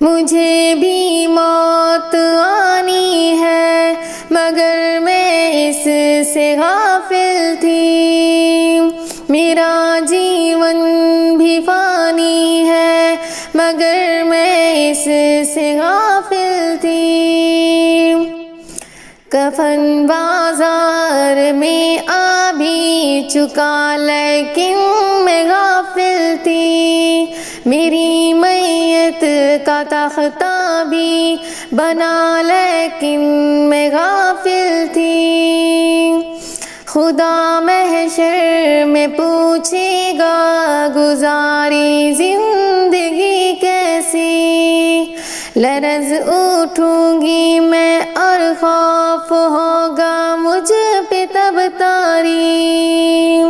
مجھے بھی موت آنی ہے مگر میں اس سے غافل تھی، میرا جیون بھی فانی ہے مگر میں اس سے غافل تھی۔ کفن بازار میں آ بھی چکا لیکن میں غافل تھی، میری میت کا تختہ بھی بنا لیکن میں غافل تھی۔ خدا محشر میں پوچھے گا گزاری زندگی کیسی، لرز اٹھوں گی میں اور خوف ہوگا مجھ پہ تب طاری۔